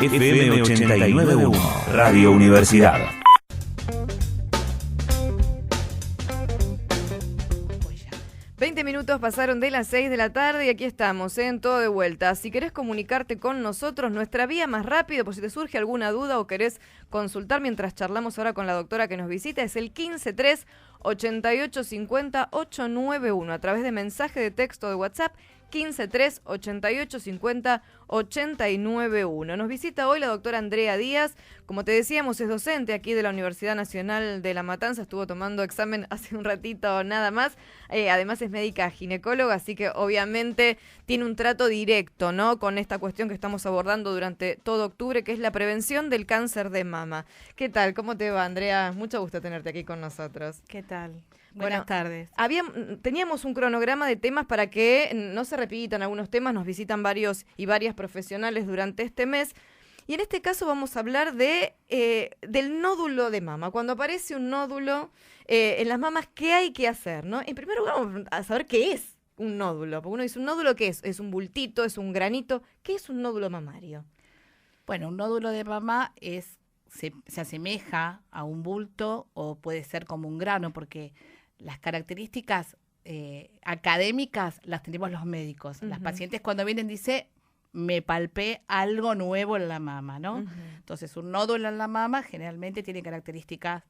FM 89.1, Radio Universidad. Minutos pasaron de las 6 de la tarde y aquí estamos, en Todo de Vuelta. Si querés comunicarte con nosotros, nuestra vía más rápido, por si te surge alguna duda o querés consultar mientras charlamos ahora con la doctora que nos visita, es el 153 8850 891 a través de mensaje de texto de WhatsApp 153 8850 891. Nos visita hoy la doctora Andrea Díaz. Como te decíamos, es docente aquí de la Universidad Nacional de La Matanza. Estuvo tomando examen hace un ratito nada más. Además es médica ginecóloga, así que obviamente tiene un trato directo, ¿no?, con esta cuestión que estamos abordando durante todo octubre, que es la prevención del cáncer de mama. ¿Qué tal? ¿Cómo te va, Andrea? Mucho gusto tenerte aquí con nosotros. ¿Qué tal? Buenas tardes. Teníamos un cronograma de temas para que no se repitan algunos temas. Nos visitan varios y varias profesionales durante este mes. Y en este caso vamos a hablar del nódulo de mama. Cuando aparece un nódulo en las mamas, ¿qué hay que hacer, no? En primer lugar, vamos a saber qué es un nódulo. Porque uno dice, ¿un nódulo qué es? ¿Es un bultito? ¿Es un granito? ¿Qué es un nódulo mamario? Bueno, un nódulo de mama se asemeja a un bulto o puede ser como un grano, porque las características académicas las tenemos los médicos. Uh-huh. Las pacientes cuando vienen dicen, me palpé algo nuevo en la mama, ¿no? Uh-huh. Entonces, un nódulo en la mama generalmente tiene características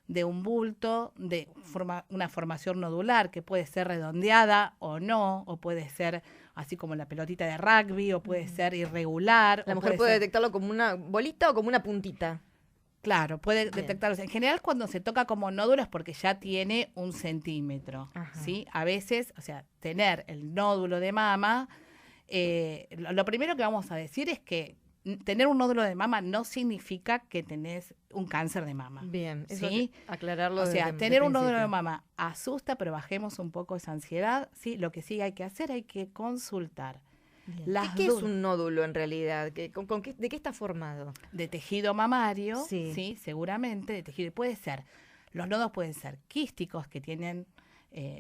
de un bulto, de una formación nodular que puede ser redondeada o no, o puede ser así como la pelotita de rugby, o puede ser irregular. La mujer puede detectarlo como una bolita o como una puntita. Claro, puede detectarlos. En general, cuando se toca como nódulo es porque ya tiene 1 centímetro, ¿sí? A veces, o sea, tener el nódulo de mama, lo primero que vamos a decir es que tener un nódulo de mama no significa que tenés un cáncer de mama. Bien, eso ¿sí? Aclararlo. O sea, tener un nódulo de mama asusta, pero bajemos un poco esa ansiedad, ¿sí? Lo que sí hay que hacer, hay que consultar. ¿Qué es un nódulo en realidad? ¿De qué está formado? De tejido mamario, sí, seguramente, de tejido. Los nódulos pueden ser quísticos, que tienen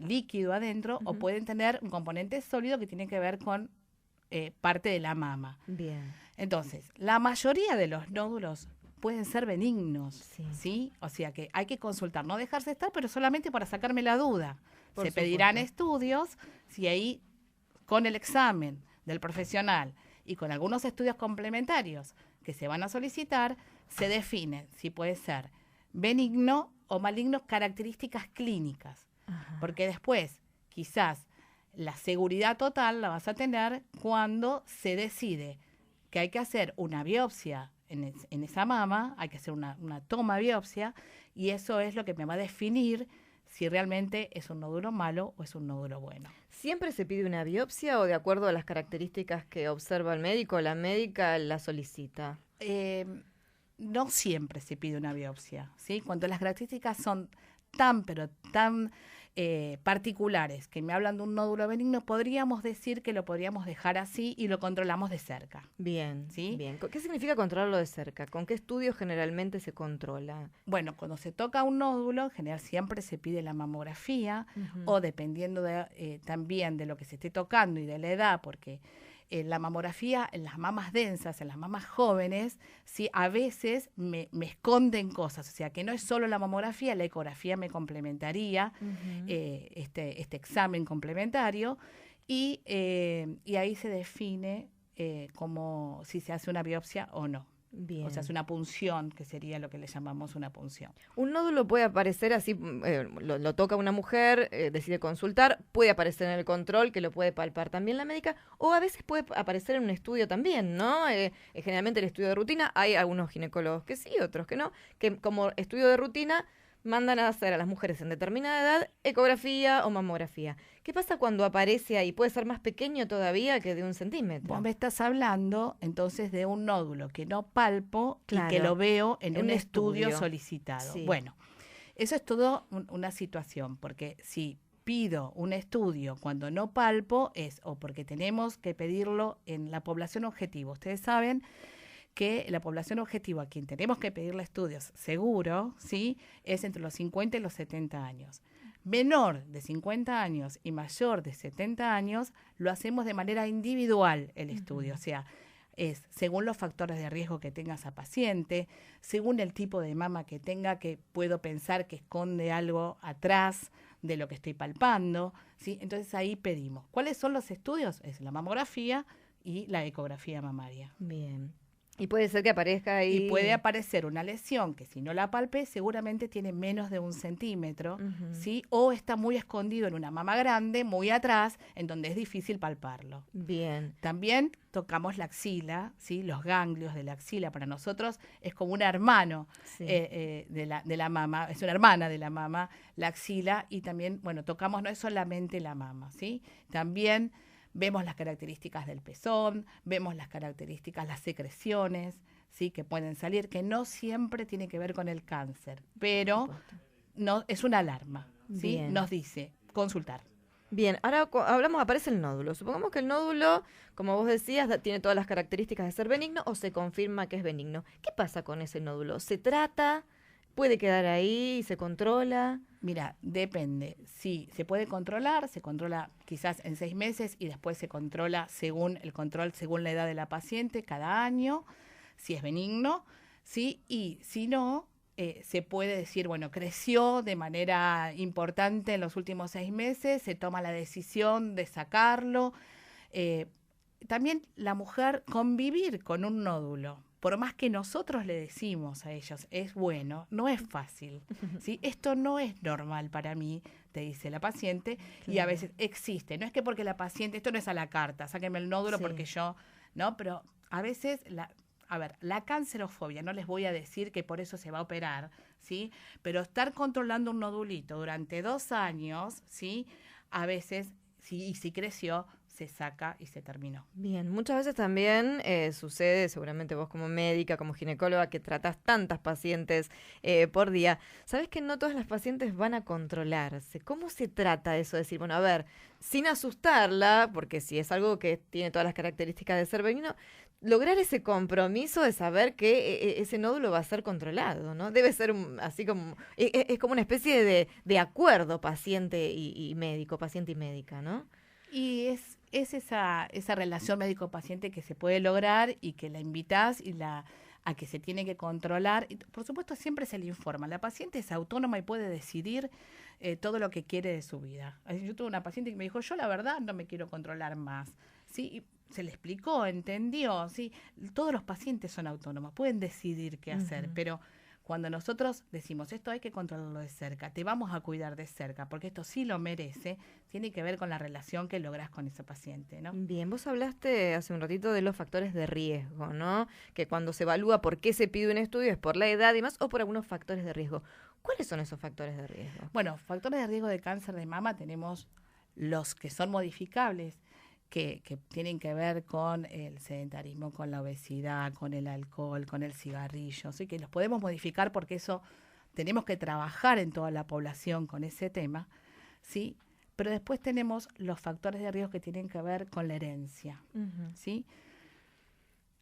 líquido adentro, uh-huh, o pueden tener un componente sólido que tiene que ver con parte de la mama. Bien. Entonces, la mayoría de los nódulos pueden ser benignos, ¿sí? O sea que hay que consultar, no dejarse estar, pero solamente para sacarme la duda. Se pedirán estudios, si ahí con el examen del profesional y con algunos estudios complementarios que se van a solicitar, se define si puede ser benigno o maligno, características clínicas. Ajá. Porque después, quizás, la seguridad total la vas a tener cuando se decide que hay que hacer una biopsia en esa mama, hay que hacer una toma biopsia, y eso es lo que me va a definir si realmente es un nódulo malo o es un nódulo bueno. ¿Siempre se pide una biopsia o de acuerdo a las características que observa el médico, la médica la solicita? No siempre se pide una biopsia, ¿sí? Cuando las características son tan particulares que me hablan de un nódulo benigno, podríamos decir que lo podríamos dejar así y lo controlamos de cerca. Bien, ¿sí? Bien. ¿Qué significa controlarlo de cerca? ¿Con qué estudios generalmente se controla? Bueno, cuando se toca un nódulo, en general siempre se pide la mamografía, uh-huh, o dependiendo también de lo que se esté tocando y de la edad, porque la mamografía en las mamas densas, en las mamas jóvenes, sí, a veces me esconden cosas. O sea, que no es solo la mamografía, la ecografía me complementaría, uh-huh, este examen complementario, y ahí se define como si se hace una biopsia o no. Bien. O sea, es una punción, que sería lo que le llamamos una punción. Un nódulo puede aparecer así, lo toca una mujer, decide consultar, puede aparecer en el control, que lo puede palpar también la médica, o a veces puede aparecer en un estudio también, ¿no? Generalmente el estudio de rutina, hay algunos ginecólogos que sí, otros que no, que como estudio de rutina mandan a hacer a las mujeres en determinada edad ecografía o mamografía. ¿Qué pasa cuando aparece ahí? ¿Puede ser más pequeño todavía que de 1 centímetro? Vos me estás hablando entonces de un nódulo que no palpo, claro, y que lo veo en un estudio solicitado. Sí. Bueno, eso es todo una situación, porque si pido un estudio cuando no palpo es o porque tenemos que pedirlo en la población objetivo. Ustedes saben que la población objetiva a quien tenemos que pedirle estudios seguro, ¿sí?, es entre los 50 y los 70 años. Menor de 50 años y mayor de 70 años lo hacemos de manera individual el estudio. Uh-huh. O sea, es según los factores de riesgo que tenga esa paciente, según el tipo de mama que tenga, que puedo pensar que esconde algo atrás de lo que estoy palpando, ¿sí? Entonces ahí pedimos. ¿Cuáles son los estudios? Es la mamografía y la ecografía mamaria. Bien. Y puede ser que aparezca ahí. Y puede aparecer una lesión que si no la palpe seguramente tiene menos de 1 centímetro, ¿sí? O está muy escondido en una mama grande, muy atrás, en donde es difícil palparlo. Bien. También tocamos la axila, ¿sí? Los ganglios de la axila para nosotros es como un hermano de la mama, es una hermana de la mama, la axila, y también, bueno, tocamos no es solamente la mama, ¿sí? También vemos las características del pezón, vemos las características, las secreciones, ¿sí? Que pueden salir, que no siempre tiene que ver con el cáncer, pero no es una alarma, ¿sí? Bien. Nos dice consultar. Bien, ahora hablamos, aparece el nódulo. Supongamos que el nódulo, como vos decías, tiene todas las características de ser benigno o se confirma que es benigno. ¿Qué pasa con ese nódulo? ¿Se trata? ¿Puede quedar ahí? ¿Se controla? Mira, depende. Sí, se puede controlar, se controla quizás en 6 meses y después se controla según el control, según la edad de la paciente, cada año, si es benigno, ¿sí? Y si no, se puede decir, bueno, creció de manera importante en los últimos 6 meses, se toma la decisión de sacarlo. También la mujer convivir con un nódulo. Por más que nosotros le decimos a ellos, es bueno, no es fácil, ¿sí? Esto no es normal para mí, te dice la paciente, y a veces existe. No es que porque la paciente, esto no es a la carta, sáquenme el nódulo porque yo, ¿no? Pero a veces, la cancerofobia, no les voy a decir que por eso se va a operar, ¿sí? Pero estar controlando un nodulito durante 2 años, ¿sí? A veces, si creció, se saca y se terminó. Bien, muchas veces también sucede, seguramente vos como médica, como ginecóloga, que tratás tantas pacientes por día, sabés que no todas las pacientes van a controlarse. ¿Cómo se trata eso de decir, bueno, a ver, sin asustarla, porque si es algo que tiene todas las características de ser benigno, lograr ese compromiso de saber que ese nódulo va a ser controlado, ¿no? Debe ser así como, es como una especie de acuerdo paciente y médico, paciente y médica, ¿no? Y es esa relación médico-paciente que se puede lograr y que la invitás a que se tiene que controlar. Y, por supuesto, siempre se le informa. La paciente es autónoma y puede decidir todo lo que quiere de su vida. Yo tuve una paciente que me dijo, yo la verdad no me quiero controlar más. ¿Sí? Y se le explicó, entendió. ¿Sí? Todos los pacientes son autónomos, pueden decidir qué hacer, pero cuando nosotros decimos esto hay que controlarlo de cerca, te vamos a cuidar de cerca, porque esto sí lo merece, tiene que ver con la relación que lográs con esa paciente, ¿no? Bien, vos hablaste hace un ratito de los factores de riesgo, ¿no? Que cuando se evalúa por qué se pide un estudio es por la edad y más o por algunos factores de riesgo. ¿Cuáles son esos factores de riesgo? Bueno, factores de riesgo de cáncer de mama tenemos los que son modificables, que tienen que ver con el sedentarismo, con la obesidad, con el alcohol, con el cigarrillo, así que los podemos modificar porque eso tenemos que trabajar en toda la población con ese tema, ¿sí? Pero después tenemos los factores de riesgo que tienen que ver con la herencia, ¿sí?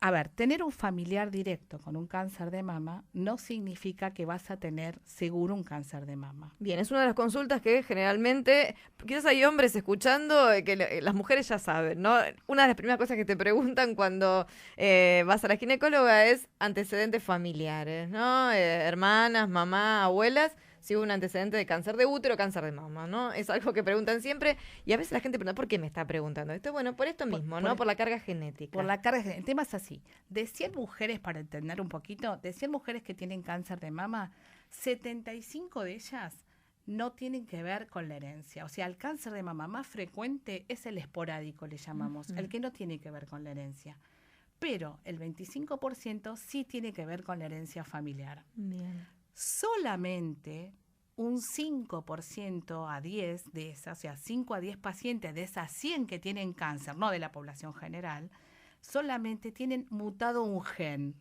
A ver, tener un familiar directo con un cáncer de mama no significa que vas a tener seguro un cáncer de mama. Bien, es una de las consultas que generalmente, quizás hay hombres escuchando, que las mujeres ya saben, ¿no? Una de las primeras cosas que te preguntan cuando vas a la ginecóloga es antecedentes familiares, ¿no? Hermanas, mamá, abuelas, si hubo un antecedente de cáncer de útero o cáncer de mama, ¿no? Es algo que preguntan siempre y a veces la gente pregunta, ¿por qué me está preguntando esto? Bueno, por esto mismo, ¿no? Por la carga genética. Por la carga genética. El tema es así. De 100 mujeres, para entender un poquito, de 100 mujeres que tienen cáncer de mama, 75 de ellas no tienen que ver con la herencia. O sea, el cáncer de mama más frecuente es el esporádico, le llamamos, el que no tiene que ver con la herencia. Pero el 25% sí tiene que ver con la herencia familiar. Bien. Solamente un 5% a 10 de esas, o sea, 5 a 10 pacientes de esas 100 que tienen cáncer, no de la población general, solamente tienen mutado un gen.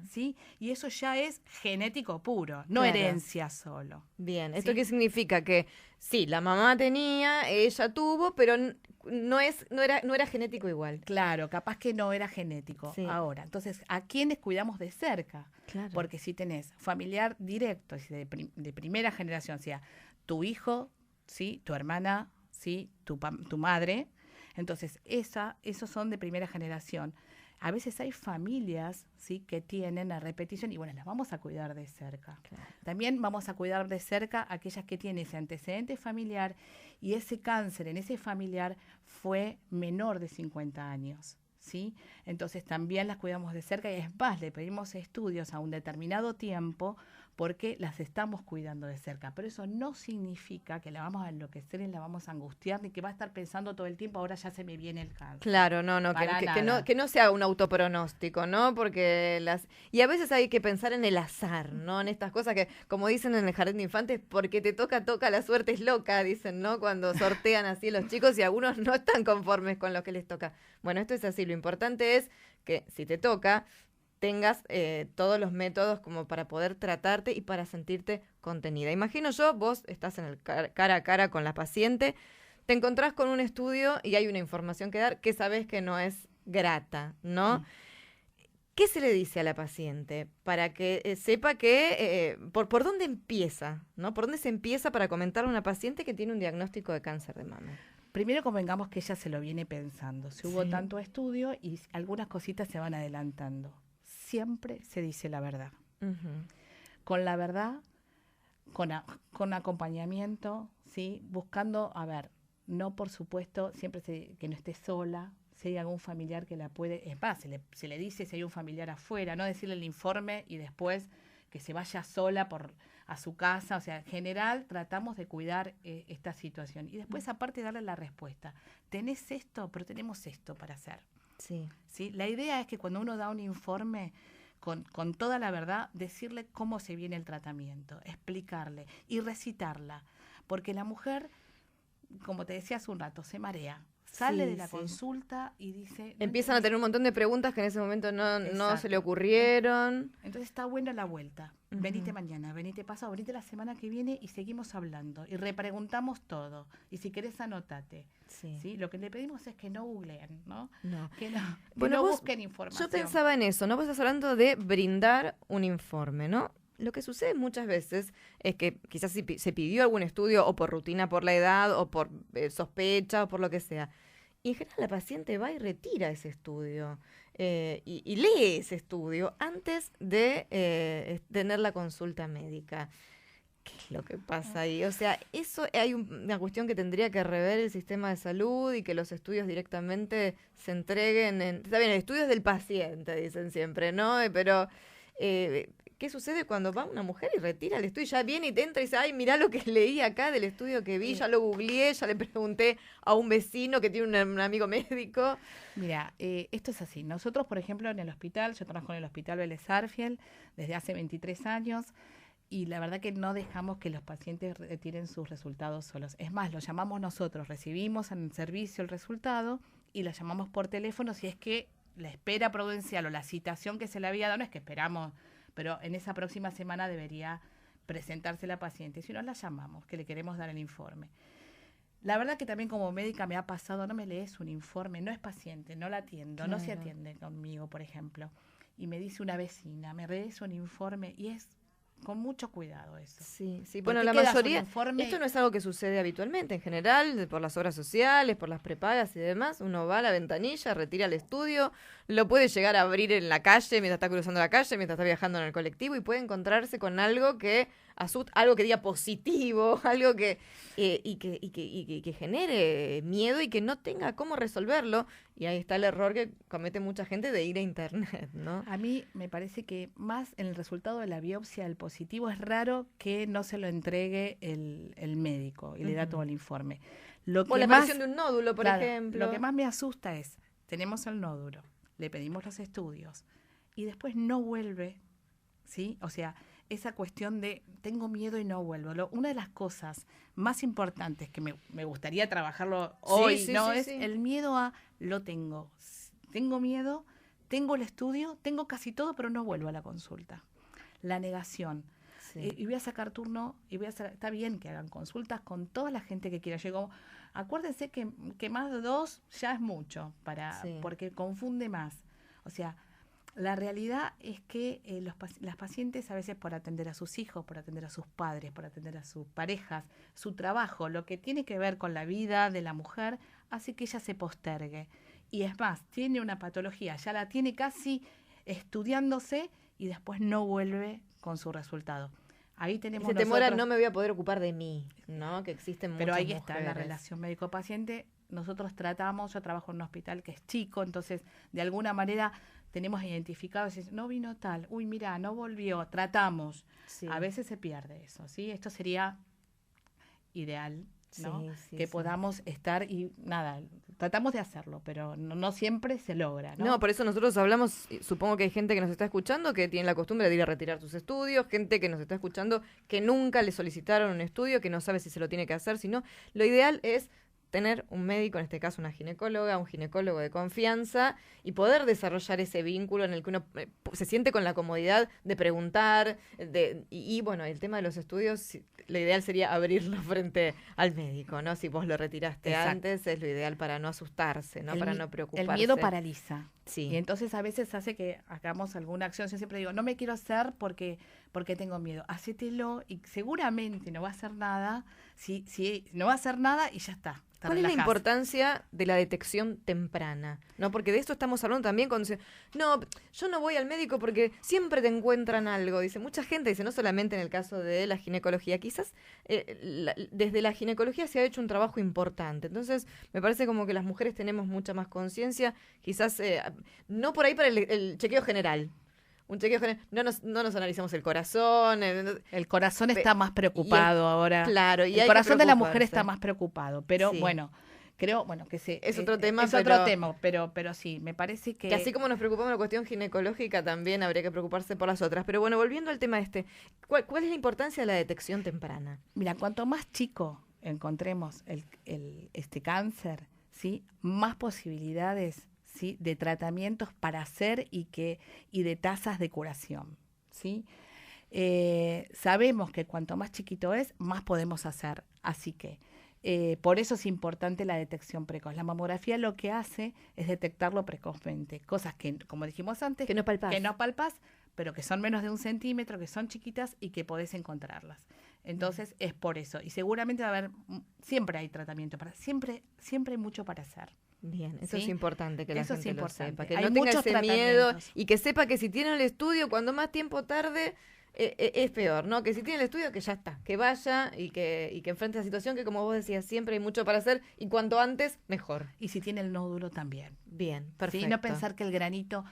¿Sí? Y eso ya es genético puro, no herencia solo. Bien, ¿esto ¿sí? qué significa? Que sí, la mamá tenía, ella tuvo, pero no era genético igual. Claro, capaz que no era genético. Sí. Ahora, entonces, ¿a quiénes cuidamos de cerca? Claro. Porque si tenés familiar directo, de primera generación, o sea, tu hijo, ¿sí? Tu hermana, ¿sí? Tu madre, entonces esos son de primera generación. a veces hay familias, ¿sí?, que tienen la repetición y bueno, las vamos a cuidar de cerca. Claro. También vamos a cuidar de cerca a aquellas que tienen ese antecedente familiar y ese cáncer en ese familiar fue menor de 50 años. ¿Sí? Entonces también las cuidamos de cerca y es más, le pedimos estudios a un determinado tiempo porque las estamos cuidando de cerca. Pero eso no significa que la vamos a enloquecer y la vamos a angustiar ni que va a estar pensando todo el tiempo, ahora ya se me viene el cáncer. Claro, no, que no sea un autopronóstico, ¿no? Porque y a veces hay que pensar en el azar, ¿no? En estas cosas que, como dicen en el jardín de infantes, porque te toca, la suerte es loca, dicen, ¿no? Cuando sortean así los chicos y algunos no están conformes con lo que les toca. Bueno, esto es así, lo importante es que si te toca, tengas todos los métodos como para poder tratarte y para sentirte contenida. Imagino yo, vos estás en el cara a cara con la paciente, te encontrás con un estudio y hay una información que dar que sabés que no es grata, ¿no? ¿Qué se le dice a la paciente para que sepa que por dónde empieza, ¿no? ¿Por dónde se empieza para comentarle a una paciente que tiene un diagnóstico de cáncer de mama? Primero convengamos que ella se lo viene pensando. Si hubo tanto estudio y algunas cositas se van adelantando. Siempre se dice la verdad. Uh-huh. Con la verdad, con acompañamiento, ¿sí? Buscando, a ver, no por supuesto, siempre que no esté sola, si hay algún familiar que la puede, es más, se le dice si hay un familiar afuera, no decirle el informe y después que se vaya sola a su casa, o sea, en general tratamos de cuidar esta situación. Y después, aparte, darle la respuesta. Tenés esto, pero tenemos esto para hacer. Sí. ¿Sí? La idea es que cuando uno da un informe con toda la verdad, decirle cómo se viene el tratamiento, explicarle y recitarla. Porque la mujer, como te decía hace un rato, se marea. Sale de la consulta y dice... Empiezan a tener un montón de preguntas que en ese momento no se le ocurrieron. Entonces está buena la vuelta. Uh-huh. Venite mañana, venite pasado, venite la semana que viene y seguimos hablando. Y repreguntamos todo. Y si querés, anotate. ¿Sí? Lo que le pedimos es que no googleen, ¿no? Que no busquen información. Yo pensaba en eso, ¿no? Vos estás hablando de brindar un informe, ¿no? Lo que sucede muchas veces es que quizás se pidió algún estudio o por rutina, por la edad, o por sospecha, o por lo que sea. Y en general la paciente va y retira ese estudio y lee ese estudio antes de tener la consulta médica. ¿Qué es lo que pasa ahí? O sea, eso hay una cuestión que tendría que rever el sistema de salud y que los estudios directamente se entreguen está bien, estudios del paciente, dicen siempre, ¿no? Pero... ¿qué sucede cuando va una mujer y retira el estudio? Ya viene y te entra y dice, ay, mirá lo que leí acá del estudio que vi, ya lo googleé, ya le pregunté a un vecino que tiene un amigo médico. Mira, esto es así. Nosotros, por ejemplo, en el hospital, yo trabajo en el Hospital Vélez Sarsfield desde hace 23 años y la verdad que no dejamos que los pacientes retiren sus resultados solos. Es más, lo llamamos nosotros, recibimos en el servicio el resultado y lo llamamos por teléfono si es que la espera prudencial o la citación que se le había dado, no es que esperamos, pero en esa próxima semana debería presentarse la paciente. Si no, la llamamos, que le queremos dar el informe. La verdad que también como médica me ha pasado, no me lees un informe, no es paciente, no la atiendo, no se atiende conmigo, por ejemplo. Y me dice una vecina, me lees un informe y es con mucho cuidado eso. Sí. Bueno, la mayoría, esto no es algo que sucede habitualmente, en general, por las obras sociales, por las prepagas y demás, uno va a la ventanilla, retira el estudio, lo puede llegar a abrir en la calle, mientras está cruzando la calle, mientras está viajando en el colectivo y puede encontrarse con algo que asusta, algo que diga positivo, algo que genere miedo y que no tenga cómo resolverlo. Y ahí está el error que comete mucha gente de ir a internet, ¿no? A mí me parece que más en el resultado de la biopsia del positivo es raro que no se lo entregue el médico y le da todo el informe. O la aparición de un nódulo, por ejemplo. Lo que más me asusta es, tenemos el nódulo, le pedimos los estudios y después no vuelve, ¿sí? O sea, esa cuestión de tengo miedo y no vuelvo. Una de las cosas más importantes que me gustaría trabajarlo hoy, es el miedo a lo tengo. Tengo miedo, tengo el estudio, tengo casi todo, pero no vuelvo a la consulta. La negación. Sí. Y voy a sacar turno y está bien que hagan consultas con toda la gente que quiera. Acuérdense que más de 2 ya es mucho porque confunde más. O sea, la realidad es que las pacientes a veces por atender a sus hijos, por atender a sus padres, por atender a sus parejas, su trabajo, lo que tiene que ver con la vida de la mujer, hace que ella se postergue. y es más, tiene una patología, ya la tiene casi estudiándose y después no vuelve con su resultado. Ahí tenemos ese temor a no me voy a poder ocupar de mí, ¿no? Que existen muchas pero ahí mujeres. está la relación médico-paciente. Nosotros tratamos, yo trabajo en un hospital que es chico, entonces de alguna manera tenemos identificado, no vino tal, uy, mira, no volvió, tratamos. Sí. A veces se pierde eso, ¿sí? Esto sería ideal, ¿no? Sí, que podamos estar y nada, tratamos de hacerlo, pero no siempre se logra, ¿no? No, por eso nosotros hablamos, supongo que hay gente que nos está escuchando que tiene la costumbre de ir a retirar sus estudios, gente que nos está escuchando que nunca le solicitaron un estudio, que no sabe si se lo tiene que hacer, sino lo ideal es tener un médico, en este caso una ginecóloga, un ginecólogo de confianza y poder desarrollar ese vínculo en el que uno se siente con la comodidad de preguntar. Y bueno, el tema de los estudios, lo ideal sería abrirlo frente al médico, ¿no? Si vos lo retiraste antes, es lo ideal para no asustarse, ¿no? Para no preocuparse. El miedo paraliza. Sí. Y entonces a veces hace que hagamos alguna acción. Yo siempre digo, no me quiero hacer porque tengo miedo. Hacételo y seguramente no va a hacer nada. Si no va a hacer nada y ya está. ¿Cuál es la importancia de la detección temprana? ¿No? Porque de esto estamos hablando también cuando dice, no, yo no voy al médico porque siempre te encuentran algo. Dice, mucha gente dice, no solamente en el caso de la ginecología, quizás desde la ginecología se ha hecho un trabajo importante. Entonces, me parece como que las mujeres tenemos mucha más conciencia, quizás no por ahí para el chequeo general. Un chequeo general, no nos analizamos el corazón. El corazón está más preocupado ahora. Claro, y el corazón de la mujer está más preocupado, pero bueno, creo, que es otro tema. Es otro tema, pero sí, me parece que así como nos preocupamos en la cuestión ginecológica, también habría que preocuparse por las otras. Pero bueno, volviendo al tema ¿cuál es la importancia de la detección temprana? Mira, cuanto más chico encontremos este cáncer, ¿sí? Más posibilidades, ¿sí? De tratamientos para hacer y de tasas de curación, ¿sí? Sabemos que cuanto más chiquito es, más podemos hacer. Así que por eso es importante la detección precoz. La mamografía lo que hace es detectarlo precozmente. Cosas que, como dijimos antes, que no palpás, pero que son menos de 1 centímetro, que son chiquitas y que podés encontrarlas. Entonces es por eso. Y seguramente va a haber, siempre hay tratamiento, siempre hay mucho para hacer. Bien, eso es importante que la gente lo sepa, que hay no tenga ese miedo y que sepa que si tiene el estudio, cuando más tiempo tarde, es peor, ¿no? Que si tiene el estudio, que ya está, que vaya y que enfrente la situación, que como vos decías, siempre hay mucho para hacer y cuanto antes, mejor. Y si tiene el nódulo también. Bien, perfecto. ¿Sí? No pensar que el granito,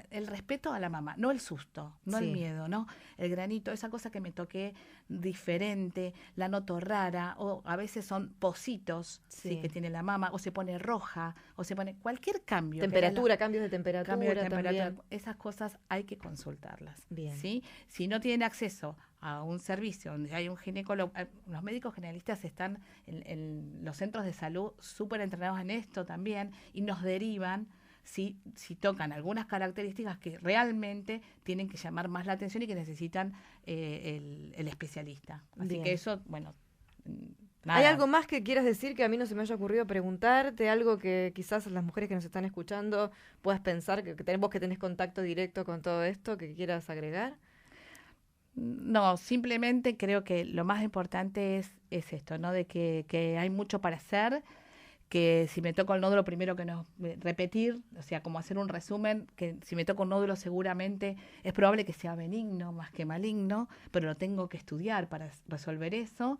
el respeto a la mamá, no el susto, no el miedo, ¿no? El granito, esa cosa que me toqué diferente, la noto rara, o a veces son pocitos que tiene la mama, o se pone roja, o se pone cualquier cambio. Cambios de temperatura. También. Esas cosas hay que consultarlas. Bien. ¿Sí? Si no tienen acceso a un servicio donde hay un ginecólogo, los médicos generalistas están en los centros de salud súper entrenados en esto también y nos derivan si tocan algunas características que realmente tienen que llamar más la atención y que necesitan el especialista. Así Bien. que eso, bueno, nada. ¿Hay algo más que quieras decir que a mí no se me haya ocurrido preguntarte? Algo que quizás las mujeres que nos están escuchando puedas pensar, vos que tenés contacto directo con todo esto, que quieras agregar. No, simplemente creo que lo más importante es esto, ¿no? De que hay mucho para hacer, que si me toco el nódulo, primero que no repetir, o sea, como hacer un resumen, que si me toco un nódulo seguramente es probable que sea benigno más que maligno, pero lo tengo que estudiar para resolver eso.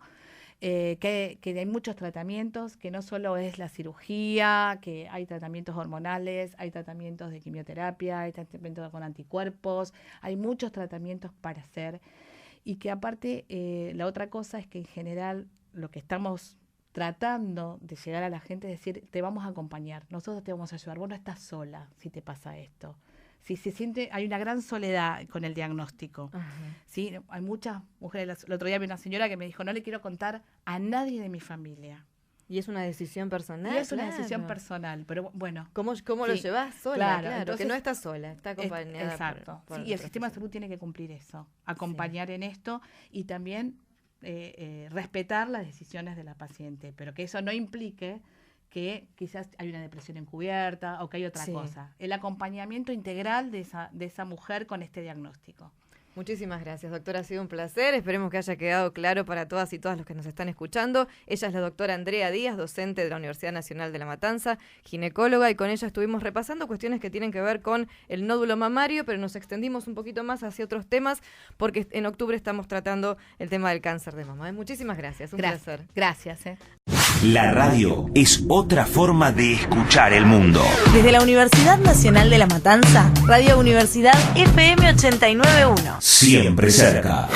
Que hay muchos tratamientos, que no solo es la cirugía, que hay tratamientos hormonales, hay tratamientos de quimioterapia, hay tratamientos con anticuerpos, hay muchos tratamientos para hacer y que aparte la otra cosa es que en general lo que estamos tratando de llegar a la gente es decir, te vamos a acompañar, nosotros te vamos a ayudar, vos no estás sola si te pasa esto. Si se siente, hay una gran soledad con el diagnóstico. ¿Sí? Hay muchas mujeres. El otro día vi una señora que me dijo, no le quiero contar a nadie de mi familia. Y es una decisión personal. Y es una decisión personal, pero bueno. ¿Cómo lo llevas sola? Claro, entonces, que no estás sola, está acompañada. Exacto. Y el sistema de salud tiene que cumplir eso, acompañar en esto y también respetar las decisiones de la paciente, pero que eso no implique que quizás hay una depresión encubierta o que hay otra cosa. El acompañamiento integral de esa mujer con este diagnóstico. Muchísimas gracias, doctora. Ha sido un placer. Esperemos que haya quedado claro para todas y todos los que nos están escuchando. Ella es la doctora Andrea Díaz, docente de la Universidad Nacional de La Matanza, ginecóloga, y con ella estuvimos repasando cuestiones que tienen que ver con el nódulo mamario, pero nos extendimos un poquito más hacia otros temas porque en octubre estamos tratando el tema del cáncer de mama. Muchísimas gracias, un placer. Gracias. La radio es otra forma de escuchar el mundo. Desde la Universidad Nacional de La Matanza, Radio Universidad FM 89.1. Siempre cerca.